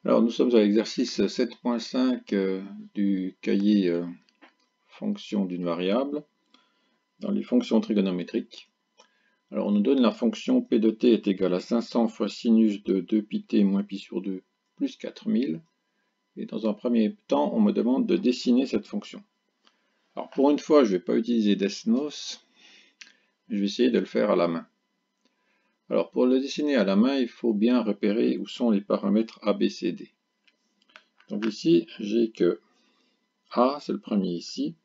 Alors, nous sommes à l'exercice 7.5 du cahier fonction d'une variable dans les fonctions trigonométriques. Alors, on nous donne la fonction p de t est égale à 500 fois sinus de 2πt moins pi sur 2 plus 4000. Et dans un premier temps, on me demande de dessiner cette fonction. Alors, pour une fois, je ne vais pas utiliser Desmos, je vais essayer de le faire à la main. Alors, pour le dessiner à la main, il faut bien repérer où sont les paramètres A, B, C, D. Donc ici, j'ai que A, c'est le premier ici.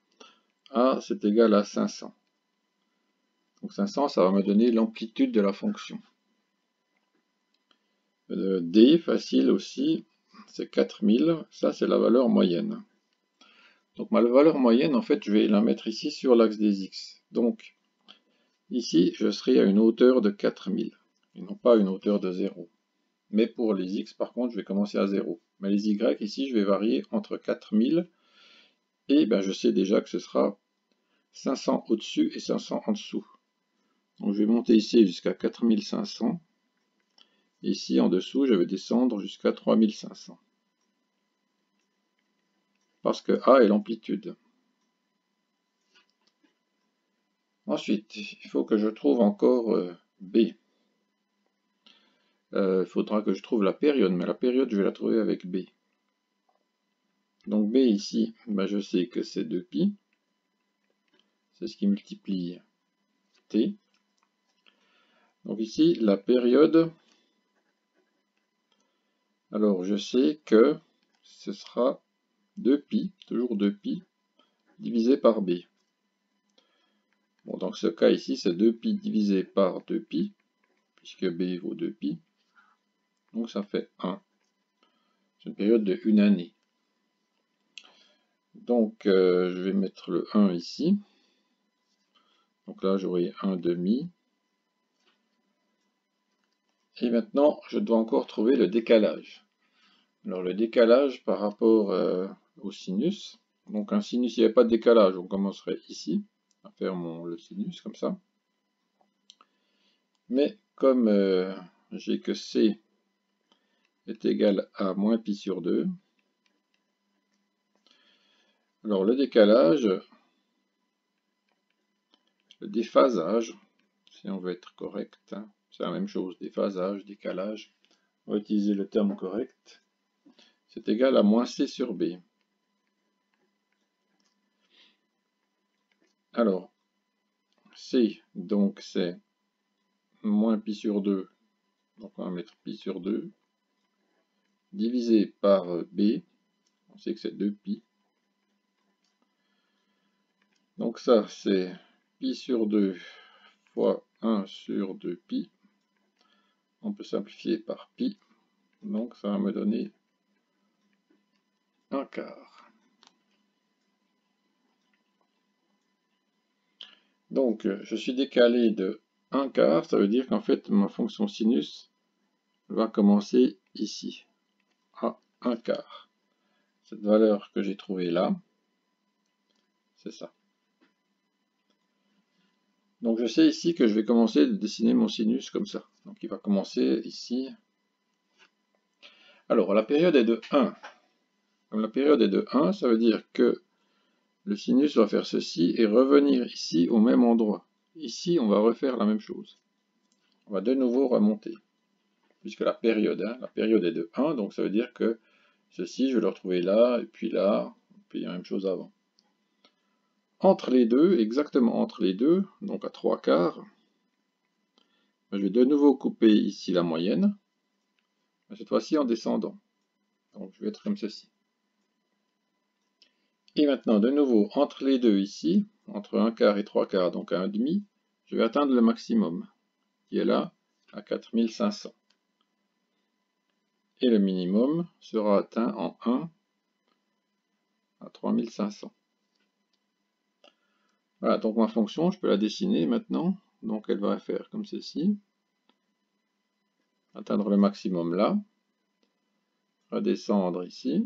A, c'est égal à 500. Donc 500, ça va me donner l'amplitude de la fonction. D, facile aussi, c'est 4000. Ça, c'est la valeur moyenne. Donc ma valeur moyenne, en fait, je vais la mettre ici sur l'axe des X. Donc, ici, je serai à une hauteur de 4000, et non pas à une hauteur de 0. Mais pour les X, par contre, je vais commencer à 0. Mais les Y, ici, je vais varier entre 4000, et ben, je sais déjà que ce sera 500 au-dessus et 500 en dessous. Donc je vais monter ici jusqu'à 4500. Ici en dessous, je vais descendre jusqu'à 3500. Parce que A est l'amplitude. Ensuite, il faut que je trouve encore B. Il faudra que je trouve la période, mais la période, je vais la trouver avec B. Donc B ici, ben je sais que c'est 2π. C'est ce qui multiplie T. Donc ici, la période, alors je sais que ce sera 2π, toujours 2π, divisé par B. Bon, dans ce cas ici, c'est 2π divisé par 2π, puisque B vaut 2π. Donc ça fait 1. C'est une période de 1 année. Donc je vais mettre le 1 ici. Donc là, j'aurai 1 demi. Et maintenant, je dois encore trouver le décalage. Alors le décalage par rapport au sinus. Donc un sinus, il n'y avait pas de décalage. On commencerait ici à faire le sinus comme ça. Mais comme j'ai que C est égal à moins pi sur 2, alors le décalage, le déphasage, si on veut être correct, hein, c'est la même chose, déphasage, décalage, on va utiliser le terme correct, c'est égal à moins C sur B. Alors, C, donc c'est moins pi sur 2, donc on va mettre pi sur 2, divisé par B, on sait que c'est 2pi. Donc ça, c'est pi sur 2 fois 1 sur 2pi. On peut simplifier par pi. Donc ça va me donner 1 quart. Donc je suis décalé de 1 quart, ça veut dire qu'en fait ma fonction sinus va commencer ici, à 1 quart. Cette valeur que j'ai trouvée là, c'est ça. Donc je sais ici que je vais commencer à dessiner mon sinus comme ça. Donc il va commencer ici. Alors la période est de 1. Comme la période est de 1, ça veut dire que le sinus va faire ceci et revenir ici au même endroit. Ici, on va refaire la même chose. On va de nouveau remonter. Puisque la période est de 1, donc ça veut dire que ceci, je vais le retrouver là, et puis la même chose avant. Entre les deux, exactement entre les deux, donc à 3 quarts, je vais de nouveau couper ici la moyenne, cette fois-ci en descendant. Donc je vais être comme ceci. Et maintenant, de nouveau, entre les deux ici, entre 1 quart et 3 quarts, donc à 1 demi, je vais atteindre le maximum, qui est là, à 4500. Et le minimum sera atteint en 1 à 3500. Voilà, donc ma fonction, je peux la dessiner maintenant. Donc elle va faire comme ceci. Atteindre le maximum là. Redescendre ici.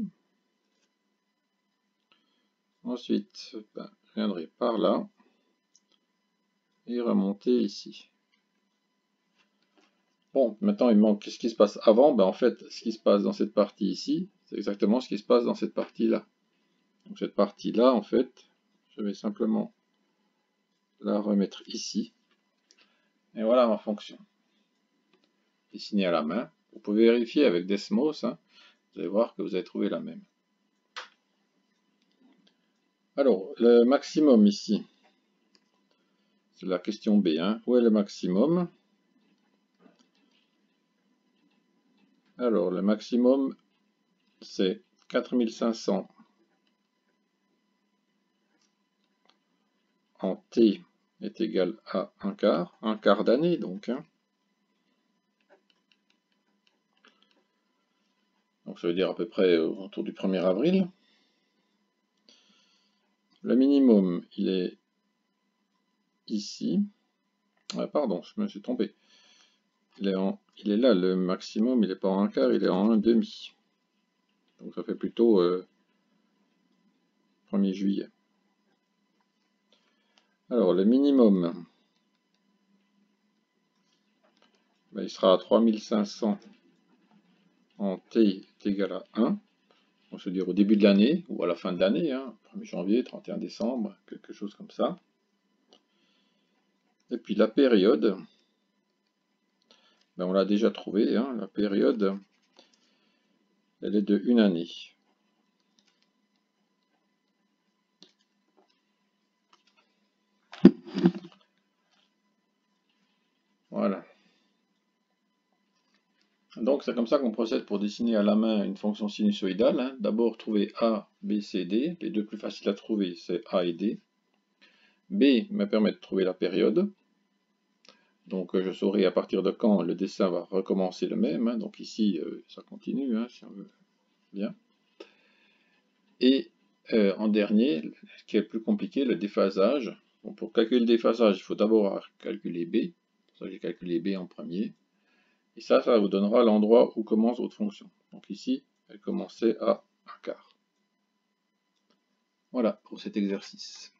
Ensuite, je viendrai par là. Et remonter ici. Bon, maintenant il manque ce qui se passe avant. Ben, en fait, ce qui se passe dans cette partie ici, c'est exactement ce qui se passe dans cette partie-là. Donc cette partie-là, en fait, je vais simplement la remettre ici. Et voilà ma fonction. Dessinée à la main. Vous pouvez vérifier avec Desmos, hein. Vous allez voir que vous avez trouvé la même. Alors, le maximum ici, c'est la question B. Hein. Où est le maximum? Alors, le maximum, c'est 4500 en T est égal à un quart d'année donc. Hein. Donc ça veut dire à peu près autour du 1er avril. Le minimum, il est ici. Ah, pardon, je me suis trompé. Il est là, le maximum, il n'est pas en un quart, il est en un demi. Donc ça fait plutôt 1er juillet. Alors le minimum, ben, il sera à 3500 en T est égal à 1. On se dire au début de l'année, ou à la fin de l'année, hein, 1er janvier, 31 décembre, quelque chose comme ça. Et puis la période, ben, on l'a déjà trouvé, hein, la période, elle est de 1 année. Voilà. Donc c'est comme ça qu'on procède pour dessiner à la main une fonction sinusoïdale. Hein. D'abord trouver A, B, C, D. Les deux plus faciles à trouver, c'est A et D. B me permet de trouver la période. Donc je saurai à partir de quand le dessin va recommencer le même. Hein. Donc ici, ça continue, hein, si on veut bien. Et en dernier, ce qui est le plus compliqué, le déphasage. Bon, pour calculer le déphasage, il faut d'abord calculer B. C'est pour ça que j'ai calculé B en premier. Et ça vous donnera l'endroit où commence votre fonction. Donc ici, elle commençait à un quart. Voilà pour cet exercice.